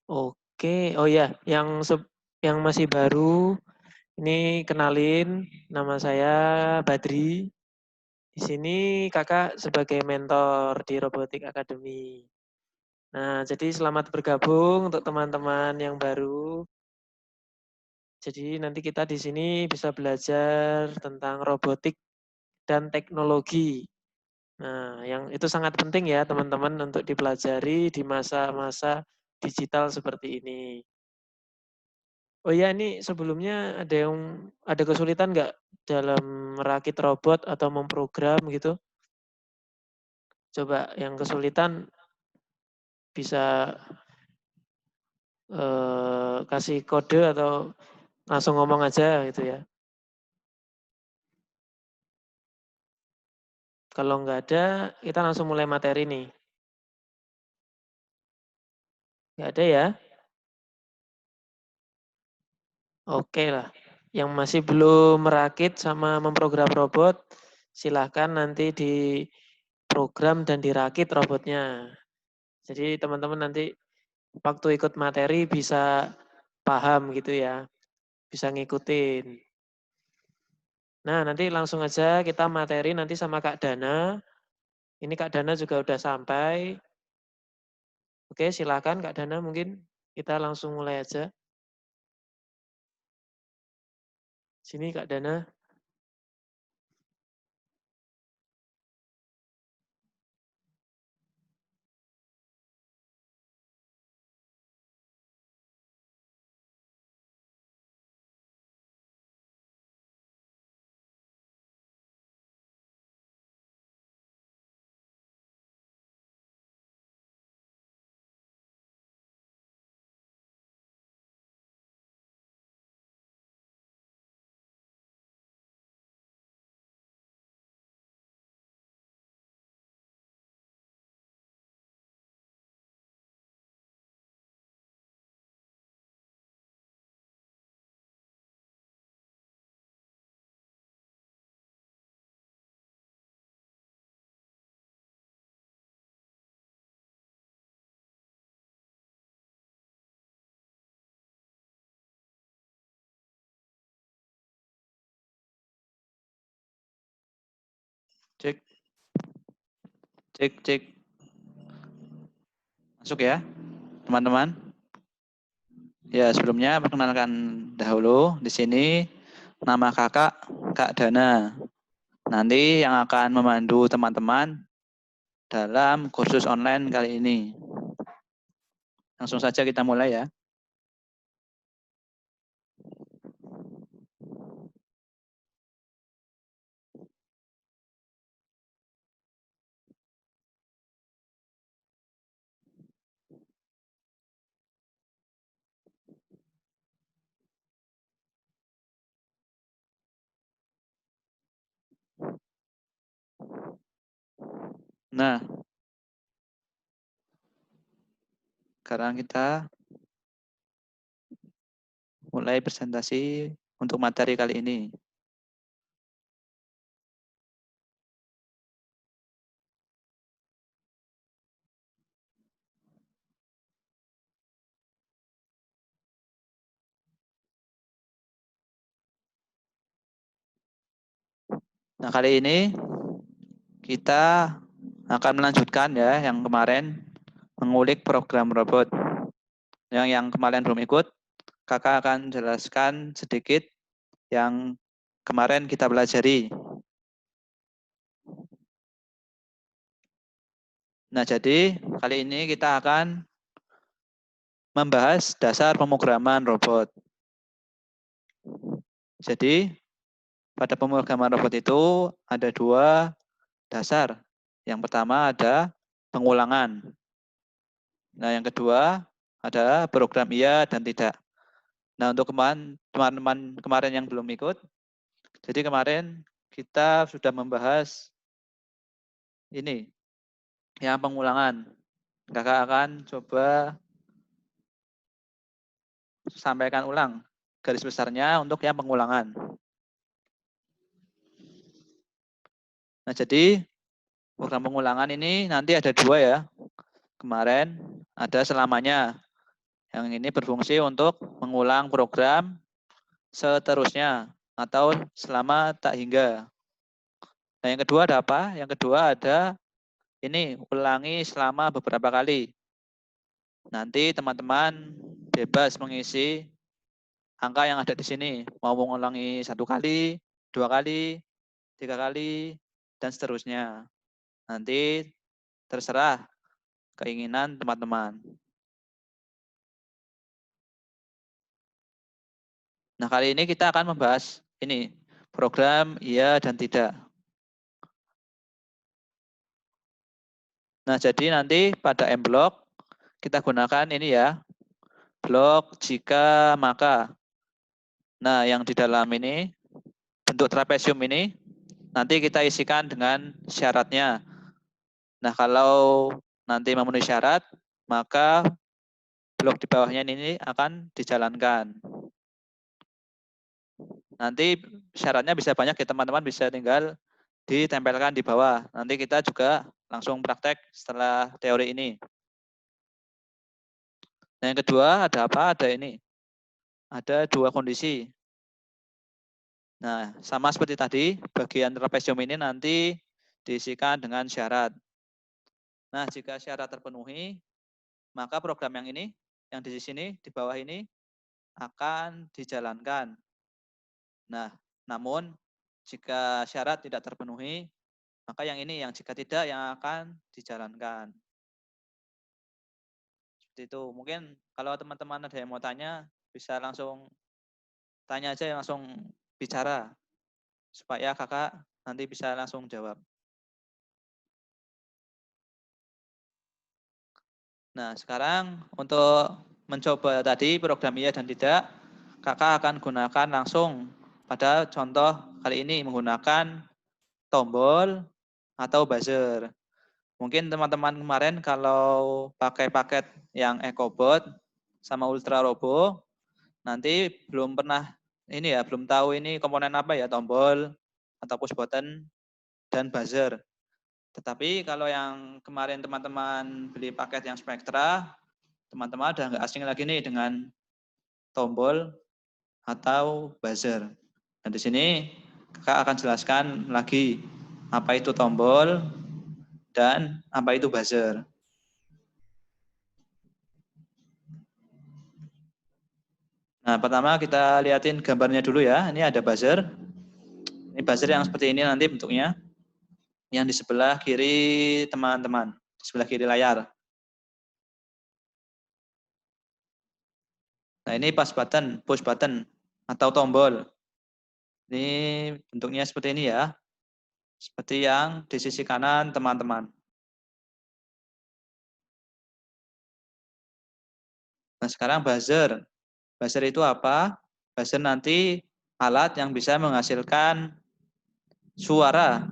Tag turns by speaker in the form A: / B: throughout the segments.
A: Oke, oh ya, yang masih baru, ini kenalin, nama saya Badri. Di sini kakak sebagai mentor di Robotik Academy. Nah, jadi selamat bergabung untuk teman-teman yang baru. Jadi nanti kita di sini bisa belajar tentang robotik dan teknologi. Nah, yang itu sangat penting ya teman-teman untuk dipelajari di masa-masa digital seperti ini. Oh iya, ini sebelumnya ada kesulitan nggak dalam merakit robot atau memprogram gitu? Coba yang kesulitan bisa kasih kode atau langsung ngomong aja gitu ya. Kalau nggak ada, kita langsung mulai materi nih. Nggak ada ya? Oke lah. Yang masih belum merakit sama memprogram robot, silahkan nanti diprogram dan dirakit robotnya. Jadi teman-teman nanti waktu ikut materi bisa paham gitu ya, bisa ngikutin. Nah, nanti langsung aja kita materi nanti sama Kak Dana. Ini Kak Dana juga udah sampai. Oke, silakan Kak Dana, mungkin kita langsung mulai aja. Sini Kak Dana.
B: Cek, cek, cek. Masuk ya, teman-teman. Ya, sebelumnya perkenalkan dahulu di sini nama kakak Kak Dana. Nanti yang akan memandu teman-teman dalam kursus online kali ini. Langsung saja kita mulai ya. Nah, sekarang kita mulai presentasi untuk materi kali ini. Nah, kali ini kita akan melanjutkan ya yang kemarin mengulik program robot. Yang kemarin belum ikut, kakak akan jelaskan sedikit yang kemarin kita pelajari. Nah, jadi kali ini kita akan membahas dasar pemrograman robot. Jadi, pada pemrograman robot itu ada dua dasar. Yang pertama ada pengulangan. Nah, yang kedua adalah program iya dan tidak. Nah, untuk teman-teman kemarin yang belum ikut, jadi kemarin kita sudah membahas ini, yang pengulangan. Kakak akan coba sampaikan ulang garis besarnya untuk yang pengulangan. Nah, jadi program pengulangan ini nanti ada dua ya. Kemarin ada selamanya. Yang ini berfungsi untuk mengulang program seterusnya atau selama tak hingga. Nah, yang kedua ada apa? Yang kedua ada ini ulangi selama beberapa kali. Nanti teman-teman bebas mengisi angka yang ada di sini. Mau mengulangi 1 kali, 2 kali, 3 kali, dan seterusnya. Nanti terserah keinginan teman-teman. Nah, kali ini kita akan membahas ini, program iya dan tidak. Nah, jadi nanti pada M block kita gunakan ini ya, blok jika maka. Nah, yang di dalam ini, bentuk trapesium ini, nanti kita isikan dengan syaratnya. Nah, kalau nanti memenuhi syarat, maka blok di bawahnya ini akan dijalankan. Nanti syaratnya bisa banyak ya teman-teman, bisa tinggal ditempelkan di bawah. Nanti kita juga langsung praktek setelah teori ini. Nah, yang kedua ada apa? Ada ini. Ada 2 kondisi. Nah, sama seperti tadi, bagian trapesium ini nanti diisikan dengan syarat. Nah, jika syarat terpenuhi, maka program yang ini, yang di sini, di bawah ini, akan dijalankan. Nah, namun jika syarat tidak terpenuhi, maka yang ini, yang jika tidak, yang akan dijalankan. Seperti itu. Mungkin kalau teman-teman ada yang mau tanya, bisa langsung tanya aja, langsung bicara. Supaya kakak nanti bisa langsung jawab. Nah, sekarang untuk mencoba tadi program iya dan tidak, kakak akan gunakan langsung pada contoh kali ini menggunakan tombol atau buzzer. Mungkin teman-teman kemarin kalau pakai paket yang EcoBot sama Ultra Robo, nanti belum pernah ini ya, belum tahu ini komponen apa ya, tombol atau push button dan buzzer. Tetapi kalau yang kemarin teman-teman beli paket yang Spectra, teman-teman udah nggak asing lagi nih dengan tombol atau buzzer. Nah, di sini kakak akan jelaskan lagi apa itu tombol dan apa itu buzzer. Nah, pertama kita liatin gambarnya dulu ya. Ini ada buzzer. Ini buzzer yang seperti ini nanti bentuknya. Yang di sebelah kiri teman-teman, di sebelah kiri layar. Nah, ini push button atau tombol. Ini bentuknya seperti ini ya. Seperti yang di sisi kanan teman-teman. Nah, sekarang buzzer. Buzzer itu apa? Buzzer nanti alat yang bisa menghasilkan suara.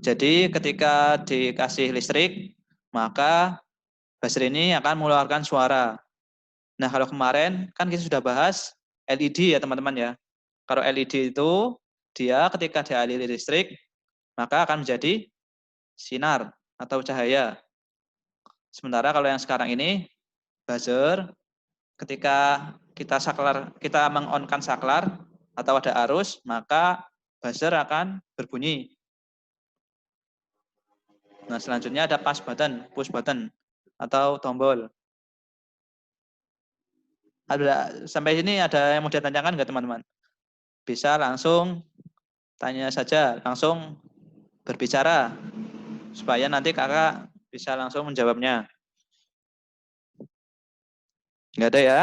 B: Jadi ketika dikasih listrik, maka buzzer ini akan mengeluarkan suara. Nah, kalau kemarin kan kita sudah bahas LED ya teman-teman ya. Kalau LED itu dia ketika dialiri listrik, maka akan menjadi sinar atau cahaya. Sementara kalau yang sekarang ini buzzer, ketika kita mengonkan saklar atau ada arus, maka buzzer akan berbunyi. Nah, selanjutnya ada push button atau tombol. Ada sampai sini ada yang mau ditanyakan nggak teman-teman? Bisa langsung tanya saja, langsung berbicara supaya nanti kakak bisa langsung menjawabnya. Nggak ada ya?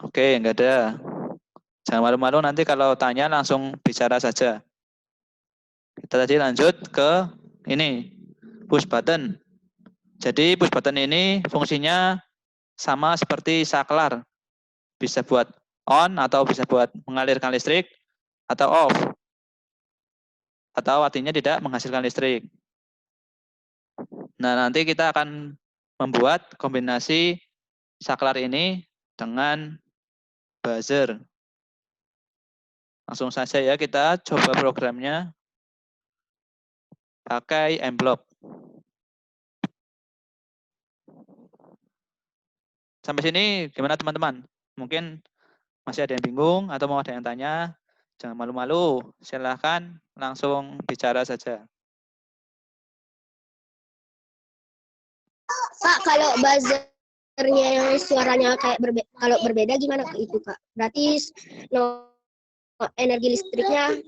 B: Oke, nggak ada. Jangan malu-malu, nanti kalau tanya langsung bicara saja. Kita tadi lanjut ke ini, push button. Jadi push button ini fungsinya sama seperti saklar. Bisa buat on atau bisa buat mengalirkan listrik atau off. Atau artinya tidak menghasilkan listrik. Nah, nanti kita akan membuat kombinasi saklar ini dengan buzzer. Langsung saja ya kita coba programnya pakai M block. Sampai sini gimana teman-teman? Mungkin masih ada yang bingung atau mau ada yang tanya? Jangan malu-malu, silahkan langsung bicara saja.
C: Kak, kalau buzzernya yang suaranya kayak kalau berbeda gimana itu Kak? Berarti energi listriknya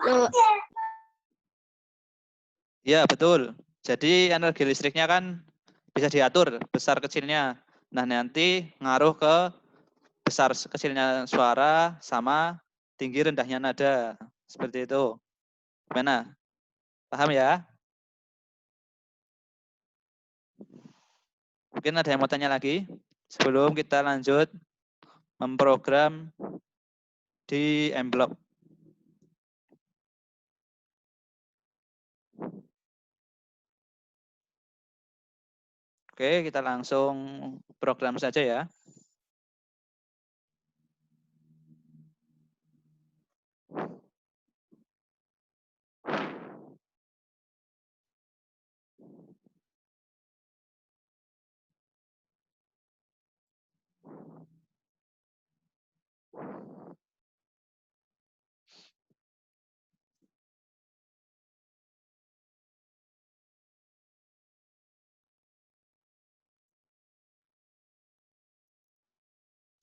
B: Ya, betul. Jadi energi listriknya kan bisa diatur besar kecilnya. Nah, nanti ngaruh ke besar kecilnya suara sama tinggi rendahnya nada. Seperti itu. Gimana? Paham ya? Mungkin ada yang mau tanya lagi? Sebelum kita lanjut memprogram di M-Block. Oke, kita langsung program saja ya.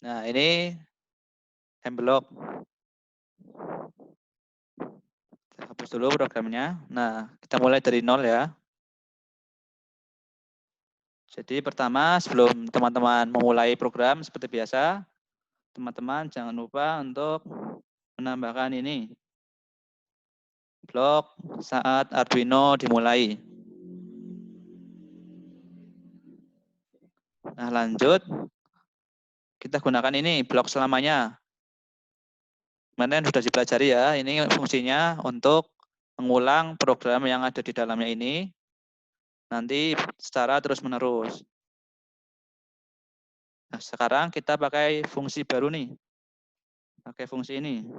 B: Nah, ini M-Block. Kita hapus dulu programnya. Nah, kita mulai dari nol ya. Jadi pertama, sebelum teman-teman memulai program seperti biasa, teman-teman jangan lupa untuk menambahkan ini. Blok saat Arduino dimulai. Nah, lanjut. Kita gunakan ini, blok selamanya. Kemarin sudah dipelajari ya, ini fungsinya untuk mengulang program yang ada di dalamnya ini, nanti secara terus-menerus. Nah, sekarang kita pakai fungsi baru nih. Pakai fungsi ini.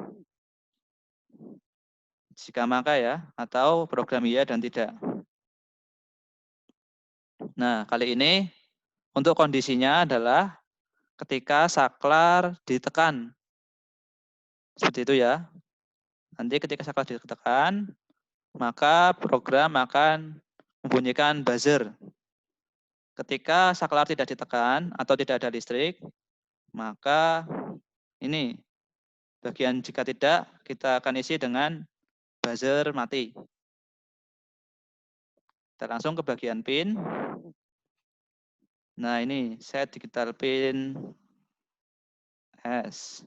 B: Jika maka ya, atau program iya dan tidak. Nah, kali ini untuk kondisinya adalah ketika saklar ditekan. Seperti itu ya. Nanti ketika saklar ditekan, maka program akan membunyikan buzzer. Ketika saklar tidak ditekan atau tidak ada listrik, maka ini bagian jika tidak, kita akan isi dengan buzzer mati. Kita langsung ke bagian pin. Nah, ini set digital pin S.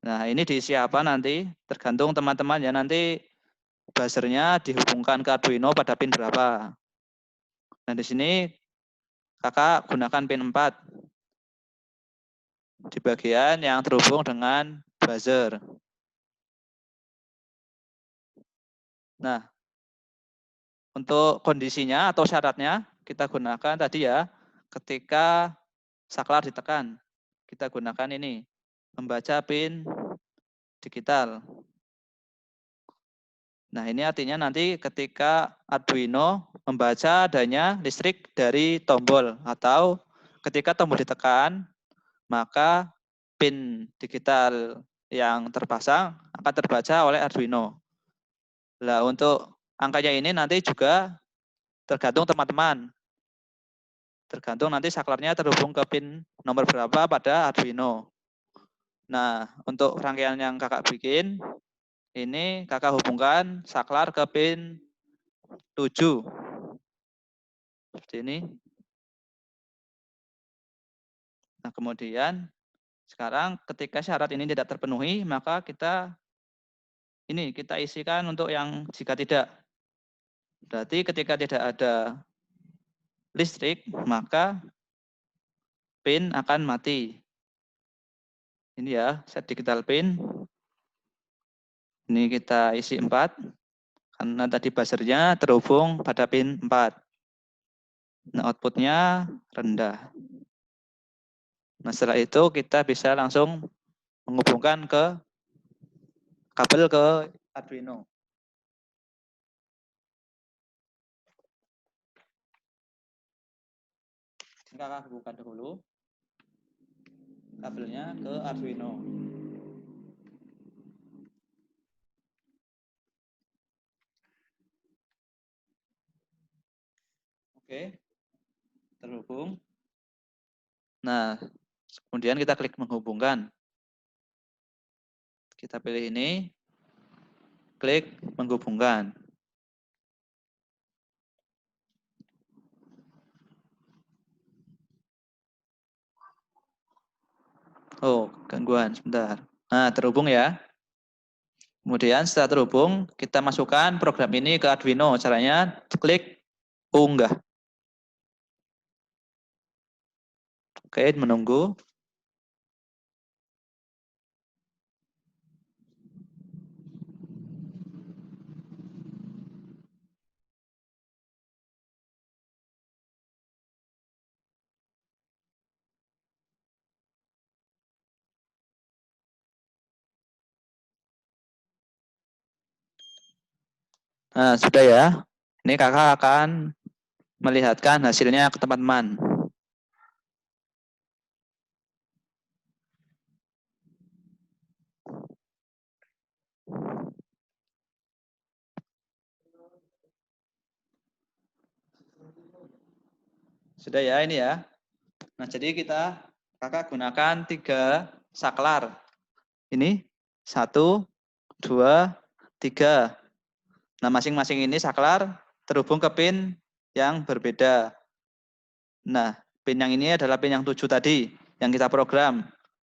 B: Nah, ini diisi apa nanti? Tergantung teman-teman ya, nanti buzzernya dihubungkan ke Arduino pada pin berapa. Nah, di sini kakak gunakan pin 4 di bagian yang terhubung dengan buzzer. Nah, untuk kondisinya atau syaratnya kita gunakan tadi ya, ketika saklar ditekan, kita gunakan ini, membaca pin digital. Nah, ini artinya nanti ketika Arduino membaca adanya listrik dari tombol atau ketika tombol ditekan, maka pin digital yang terpasang akan terbaca oleh Arduino. Nah, untuk angkanya ini nanti juga tergantung teman-teman. Tergantung nanti saklarnya terhubung ke pin nomor berapa pada Arduino. Nah, untuk rangkaian yang kakak bikin, ini kakak hubungkan saklar ke pin 7. Seperti ini. Nah, kemudian sekarang ketika syarat ini tidak terpenuhi, maka kita isikan untuk yang jika tidak. Berarti ketika tidak ada listrik, maka pin akan mati. Ini ya, set digital pin. Ini kita isi 4, karena tadi buzzernya terhubung pada pin 4. Nah, outputnya rendah. Nah, setelah itu kita bisa langsung menghubungkan ke kabel ke Arduino. Kakak hubungkan dahulu. kabelnya ke Arduino. Oke, terhubung. Nah, kemudian kita klik menghubungkan. Kita pilih ini, klik menghubungkan. Oh, gangguan, sebentar. Nah, terhubung ya. Kemudian setelah terhubung, kita masukkan program ini ke Arduino. Caranya klik unggah. Oke, menunggu. Nah, sudah ya. Ini kakak akan melihatkan hasilnya ke teman-teman. Sudah ya ini ya. Nah, jadi kakak gunakan 3 saklar. Ini 1, 2, 3. Nah, masing-masing ini saklar terhubung ke pin yang berbeda. Nah, pin yang ini adalah pin yang 7 tadi, yang kita program.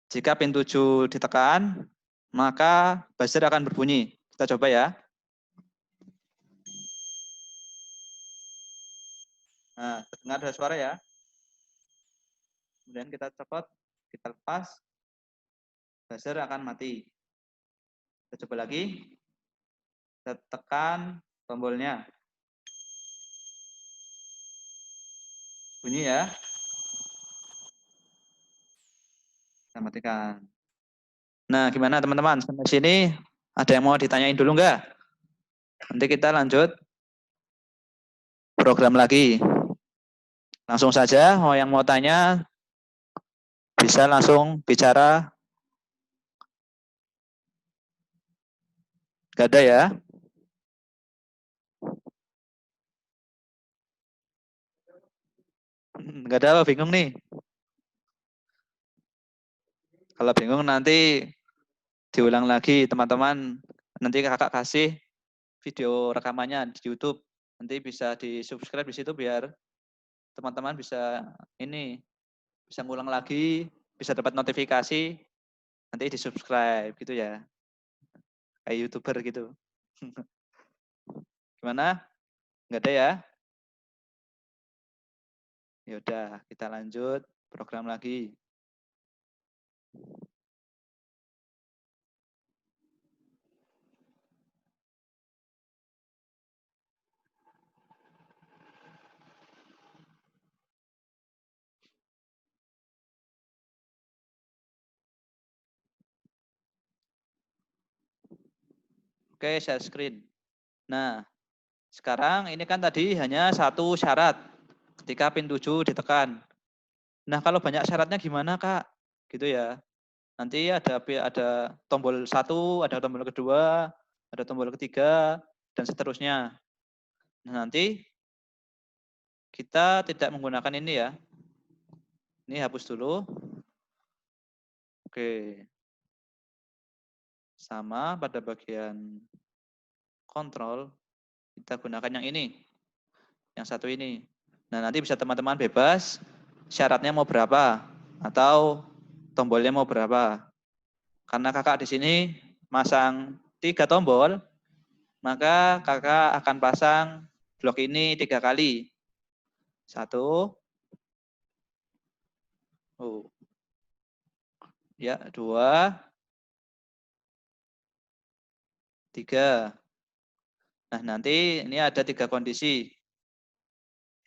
B: Jika pin 7 ditekan, maka buzzer akan berbunyi. Kita coba ya. Nah, terdengar ada suara ya. Kemudian kita copot, kita lepas, buzzer akan mati. Kita coba lagi. Kita tekan tombolnya. Bunyi ya. Kita matikan. Nah, gimana teman-teman? Sampai sini ada yang mau ditanyain dulu enggak? Nanti kita lanjut program lagi. Langsung saja, yang mau tanya bisa langsung bicara. Enggak ada ya? Enggak ada apa, bingung nih? Kalau bingung nanti diulang lagi teman-teman. Nanti kakak kasih video rekamannya di YouTube. Nanti bisa di-subscribe di situ biar teman-teman bisa bisa ngulang lagi, bisa dapat notifikasi, nanti di-subscribe gitu ya. Kayak YouTuber gitu. Gimana? Enggak ada ya? Ya udah, kita lanjut program lagi. Oke, share screen. Nah, sekarang ini kan tadi hanya satu syarat ketika pin 7 ditekan. Nah, kalau banyak syaratnya gimana, Kak? Gitu ya. Nanti ada tombol 1, ada tombol kedua, ada tombol ketiga, dan seterusnya. Nah, nanti kita tidak menggunakan ini ya. Ini hapus dulu. Oke. Sama pada bagian kontrol, kita gunakan yang ini. Yang satu ini. Nah, nanti bisa teman-teman bebas syaratnya mau berapa atau tombolnya mau berapa. Karena kakak di sini masang 3 tombol, maka kakak akan pasang blok ini 3 kali. 1, ya 2, 3. Nah, nanti ini ada 3 kondisi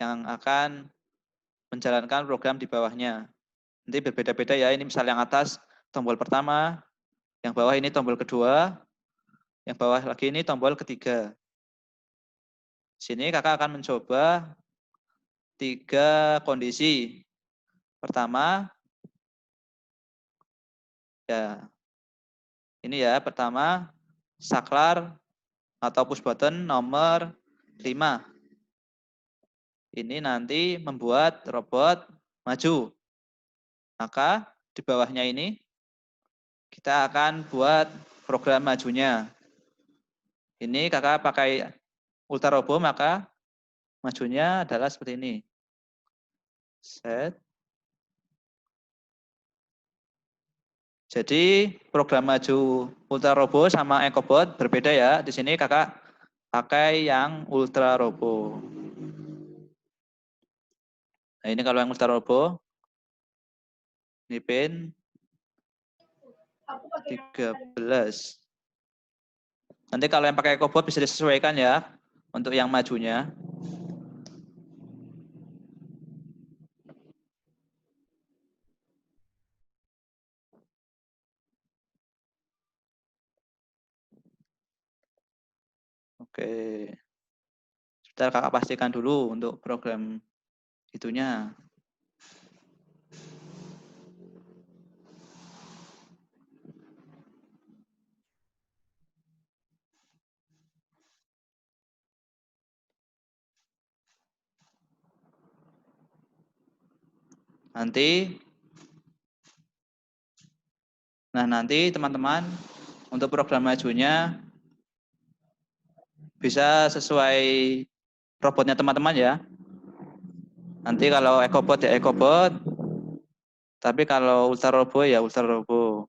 B: yang akan menjalankan program di bawahnya. Nanti berbeda-beda ya, ini misal yang atas tombol pertama, yang bawah ini tombol kedua, yang bawah lagi ini tombol ketiga. Sini kakak akan mencoba 3 kondisi. Pertama, Ya. Ini ya, pertama saklar atau push button nomor 5. Ini nanti membuat robot maju. Maka di bawahnya ini kita akan buat program majunya. Ini kakak pakai Ultra Robo, maka majunya adalah seperti ini. Set. Jadi program maju Ultra Robo sama EcoBot berbeda ya. Di sini kakak pakai yang Ultra Robo. Nah ini kalau yang Ultra Robo, ini pin 13. Nanti kalau yang pakai EcoBot bisa disesuaikan ya untuk yang majunya. Oke. Sebentar kakak pastikan dulu untuk program itunya. Nanti teman-teman untuk program majunya bisa sesuai robotnya teman-teman ya. Nanti kalau EcoBot ya EcoBot, tapi kalau Ultra Robo ya Ultra Robo.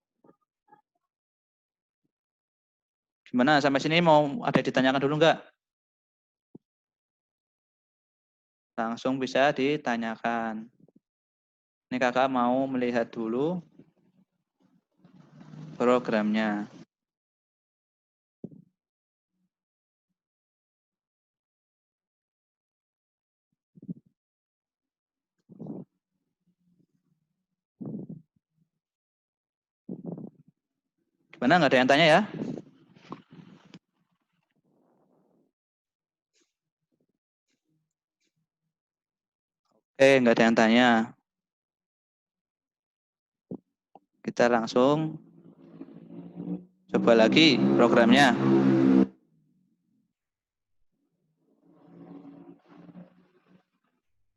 B: Gimana sampai sini mau ada ditanyakan dulu enggak? Langsung bisa ditanyakan. Ini kakak mau melihat dulu programnya. Gimana, nggak ada yang tanya ya? Oke, nggak ada yang tanya. Kita langsung coba lagi programnya.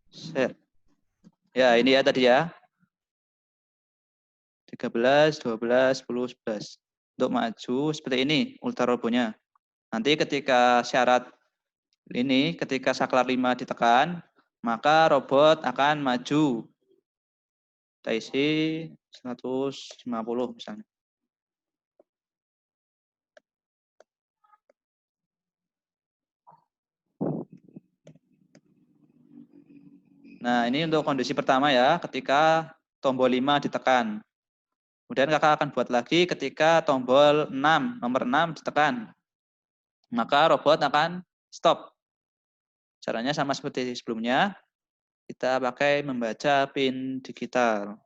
B: Set. Ya, ini ya tadi ya. 13, 12, 10, 11. Untuk maju seperti ini Ultra Robonya. Nanti ketika syarat ini, ketika saklar 5 ditekan, maka robot akan maju. Kita isi 150 misalnya. Nah, ini untuk kondisi pertama ya, ketika tombol 5 ditekan. Kemudian kakak akan buat lagi ketika tombol 6, nomor 6 ditekan. Maka robot akan stop. Caranya sama seperti sebelumnya, kita pakai membaca pin digital.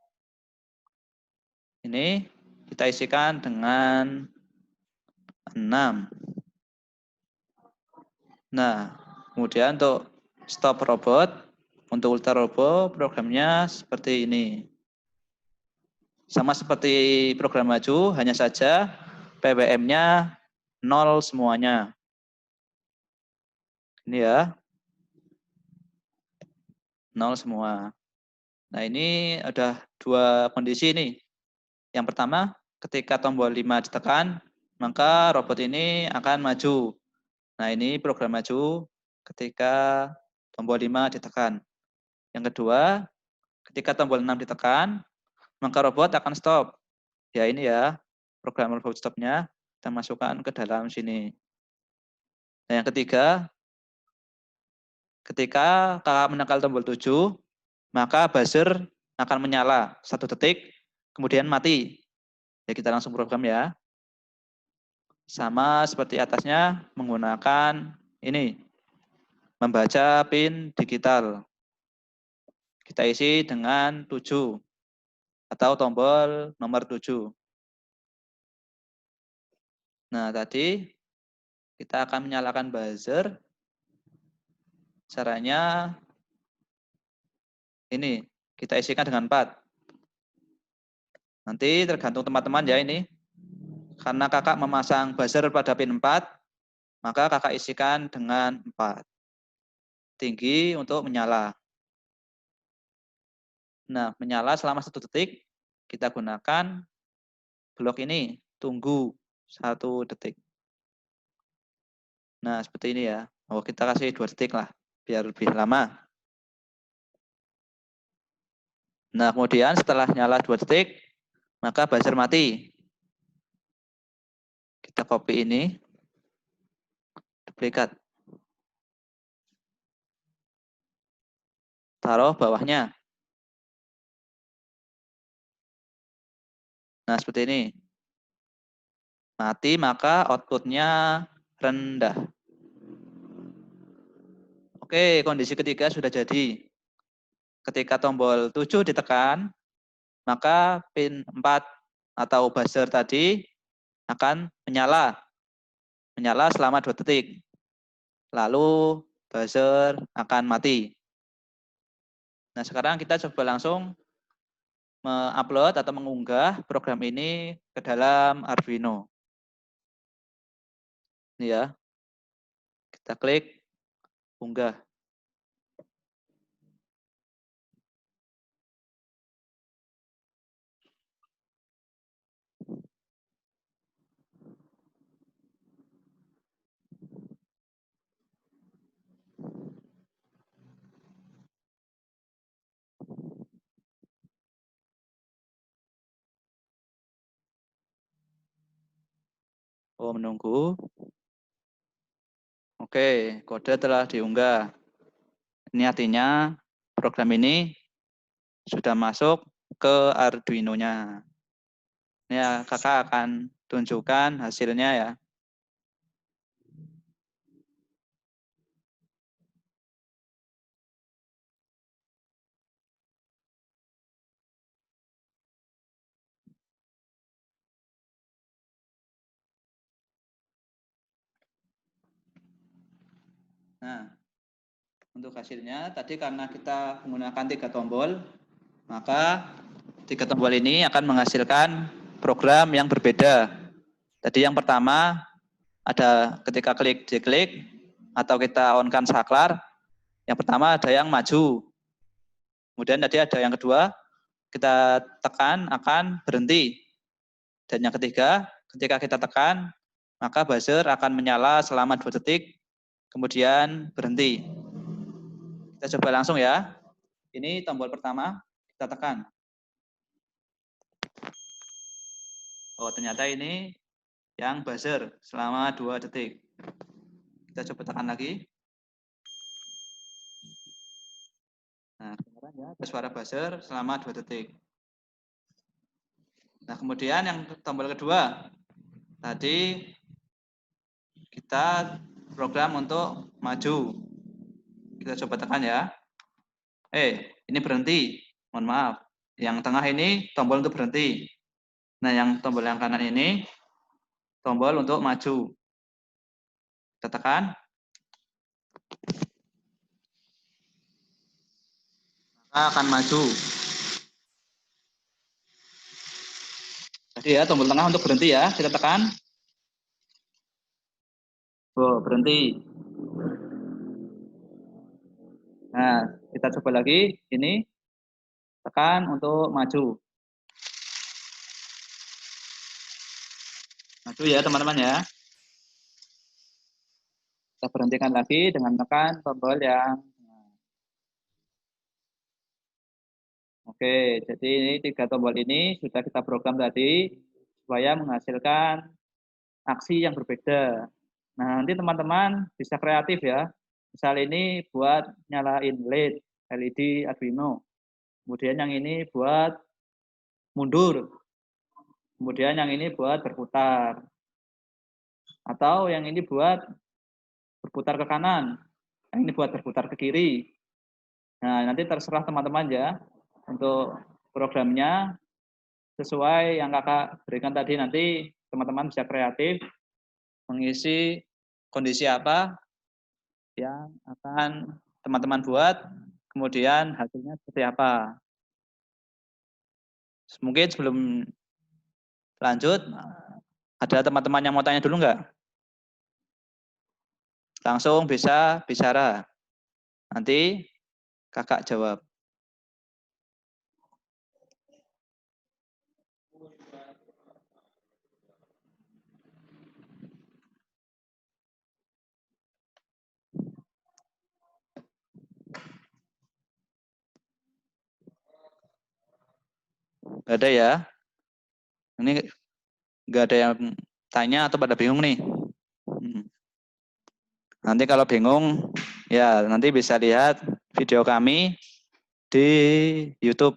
B: Ini kita isikan dengan 6. Nah, kemudian untuk stop robot, untuk Ultra Robo programnya seperti ini. Sama seperti program maju, hanya saja PWM-nya 0 semuanya. Ini ya, 0 semua. Nah ini ada dua kondisi ini. Yang pertama, ketika tombol 5 ditekan, maka robot ini akan maju. Nah ini program maju ketika tombol 5 ditekan. Yang kedua, ketika tombol 6 ditekan, maka robot akan stop. Ya ini ya, program robot stopnya kita masukkan ke dalam sini. Nah yang ketiga, ketika kakak menekan tombol 7, maka buzzer akan menyala 1 detik, kemudian mati. Ya kita langsung program ya. Sama seperti atasnya menggunakan ini, membaca pin digital. Kita isi dengan 7 atau tombol nomor 7. Nah tadi kita akan menyalakan buzzer. Caranya ini, kita isikan dengan 4. Nanti tergantung teman-teman ya ini. Karena kakak memasang buzzer pada pin 4, maka kakak isikan dengan 4. Tinggi untuk menyala. Nah, menyala selama 1 detik, kita gunakan blok ini, tunggu 1 detik. Nah, seperti ini ya. Oh, kita kasih 2 detik lah, biar lebih lama. Nah, kemudian setelah nyala 2 detik, maka buzzer mati. Kita copy ini, duplikat. Taruh bawahnya. Nah, seperti ini. Mati, maka outputnya rendah. Oke, kondisi ketiga sudah jadi. Ketika tombol 7 ditekan, maka pin 4 atau buzzer tadi akan menyala. Menyala selama 2 detik. Lalu buzzer akan mati. Nah, sekarang kita coba langsung mengupload atau mengunggah program ini ke dalam Arduino. Ini ya. Kita klik unggah. Oh, menunggu. Oke, kode telah diunggah. Ini artinya program ini sudah masuk ke Arduino-nya. Ini ya, kakak akan tunjukkan hasilnya ya. Nah, untuk hasilnya tadi karena kita menggunakan 3 tombol, maka 3 tombol ini akan menghasilkan program yang berbeda. Tadi yang pertama ada ketika klik diklik atau kita on-kan saklar, yang pertama ada yang maju. Kemudian tadi ada yang kedua, kita tekan akan berhenti. Dan yang ketiga, ketika kita tekan, maka buzzer akan menyala selama 2 detik, kemudian berhenti. Kita coba langsung ya. Ini tombol pertama, kita tekan. Oh, ternyata ini yang buzzer selama 2 detik. Kita coba tekan lagi. Nah, kedengaran ya, ada suara buzzer selama 2 detik. Nah, kemudian yang tombol kedua, tadi kita program untuk maju. Kita coba tekan ya. Ini berhenti. Mohon maaf. Yang tengah ini tombol untuk berhenti. Nah, yang tombol yang kanan ini tombol untuk maju. Kita tekan. Maka akan maju. Tadi ya, tombol tengah untuk berhenti ya. Kita tekan. Oh, berhenti. Nah, kita coba lagi. Ini tekan untuk maju. Maju ya teman-teman ya. Kita berhentikan lagi dengan tekan tombol yang Oke, jadi ini 3 tombol ini sudah kita program tadi supaya menghasilkan aksi yang berbeda. Nah, nanti teman-teman bisa kreatif ya. Misal ini buat nyalain LED Arduino. Kemudian yang ini buat mundur. Kemudian yang ini buat berputar. Atau yang ini buat berputar ke kanan. Yang ini buat berputar ke kiri. Nah, nanti terserah teman-teman ya untuk programnya sesuai yang kakak berikan tadi. Nanti teman-teman bisa kreatif mengisi kondisi apa yang akan teman-teman buat, kemudian hasilnya seperti apa. Mungkin sebelum lanjut, ada teman-teman yang mau tanya dulu nggak? Langsung bisa bicara. Nanti kakak jawab. Nggak ada ya? Ini nggak ada yang tanya atau pada bingung nih? Nanti kalau bingung, ya nanti bisa lihat video kami di YouTube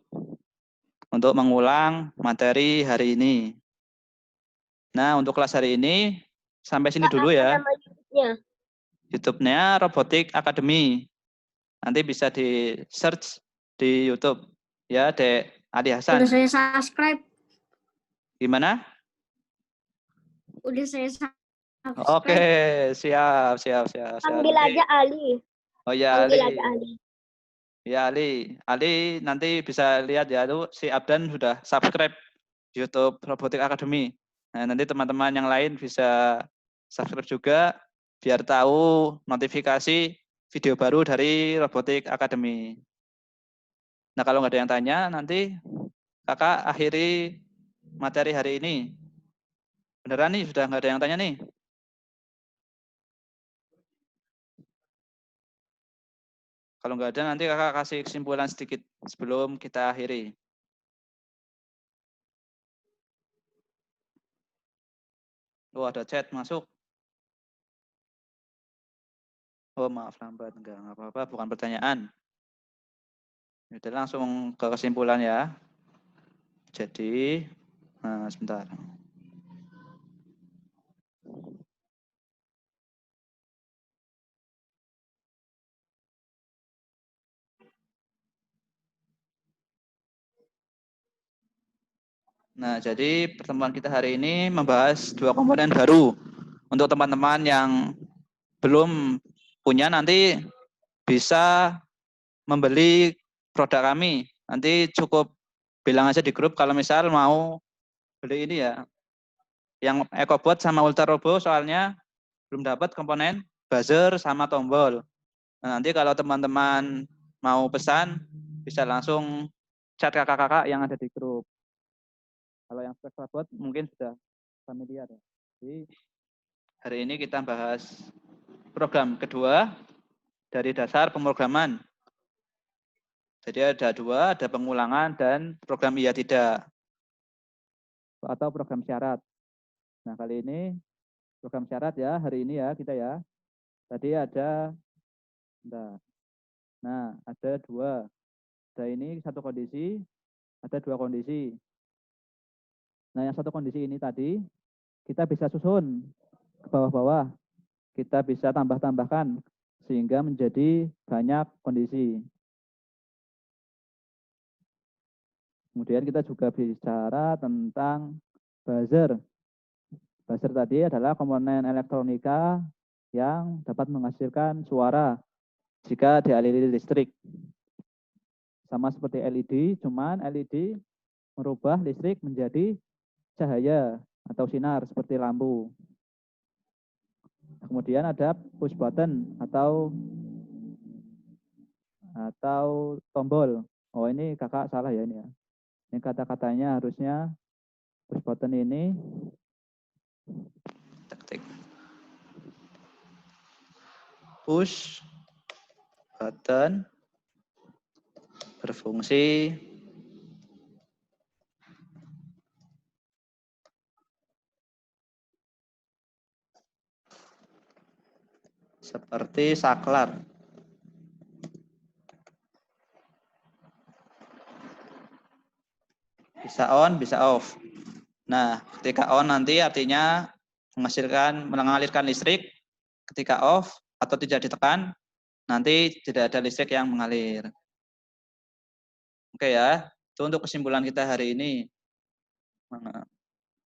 B: untuk mengulang materi hari ini. Nah, untuk kelas hari ini sampai sini dulu ya.
C: Apa nama YouTube-nya?
B: YouTube-nya Robotik Academy. Nanti bisa di search di YouTube. Ya, Dek Ali Hasan.
C: Udah saya subscribe.
B: Gimana?
C: Udah saya subscribe.
B: Oke, siap.
C: Panggil aja Ali.
B: Oh ya,
C: Panggil
B: Ali.
C: aja Ali.
B: Ya, Ali. Ali nanti bisa lihat ya, tuh si Abdan sudah subscribe YouTube Robotik Academy. Nah, nanti teman-teman yang lain bisa subscribe juga biar tahu notifikasi video baru dari Robotik Academy. Nah, kalau nggak ada yang tanya, nanti kakak akhiri materi hari ini. Beneran nih, sudah nggak ada yang tanya nih? Kalau nggak ada, nanti kakak kasih kesimpulan sedikit sebelum kita akhiri. Oh, ada chat masuk. Oh, maaf lambat. Enggak apa-apa, bukan pertanyaan. Udah langsung ke kesimpulan ya. Jadi, nah, sebentar. Nah, jadi pertemuan kita hari ini membahas 2 komponen baru. Untuk teman-teman yang belum punya, nanti bisa membeli produk kami. Nanti cukup bilang aja di grup kalau misal mau beli ini ya. Yang EcoBot sama Ultra Robo soalnya belum dapat komponen buzzer sama tombol. Nah, nanti kalau teman-teman mau pesan, bisa langsung chat kakak-kakak yang ada di grup. Kalau yang EcoBot mungkin sudah familiar ya. Jadi hari ini kita bahas program kedua dari dasar pemrograman. Jadi ada 2, ada pengulangan dan program iya tidak. Atau program syarat. Nah, kali ini program syarat ya, hari ini ya kita ya. Tadi ada, nah ada 2. Ada ini satu kondisi, ada 2 kondisi. Nah, yang satu kondisi ini tadi, kita bisa susun ke bawah-bawah. Kita bisa tambah-tambahkan, sehingga menjadi banyak kondisi. Kemudian kita juga bicara tentang buzzer. Buzzer tadi adalah komponen elektronika yang dapat menghasilkan suara jika dialiri listrik. Sama seperti LED, cuman LED merubah listrik menjadi cahaya atau sinar seperti lampu. Kemudian ada push button atau tombol. Oh, ini kakak salah ya ini ya. Ini kata-katanya harusnya push button ini push button berfungsi seperti saklar. Bisa on, bisa off. Nah, ketika on nanti artinya mengalirkan listrik. Ketika off atau tidak ditekan, nanti tidak ada listrik yang mengalir. Oke ya, itu untuk kesimpulan kita hari ini.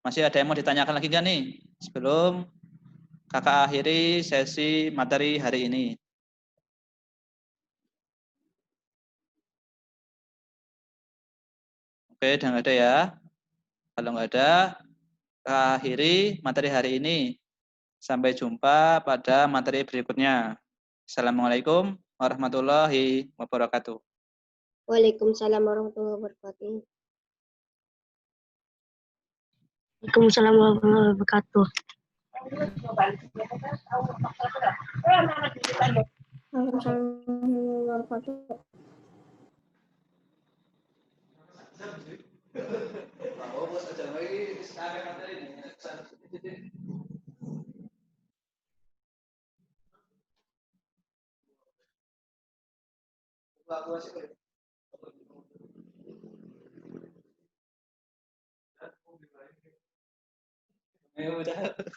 B: Masih ada yang mau ditanyakan lagi nggak nih? Sebelum kakak akhiri sesi materi hari ini. Oke, udah nggak ada ya. Kalau nggak ada, kita akhiri materi hari ini. Sampai jumpa pada materi berikutnya. Assalamualaikum warahmatullahi wabarakatuh.
C: Waalaikumsalam warahmatullahi wabarakatuh.
D: Waalaikumsalam warahmatullahi wabarakatuh.
B: Udah.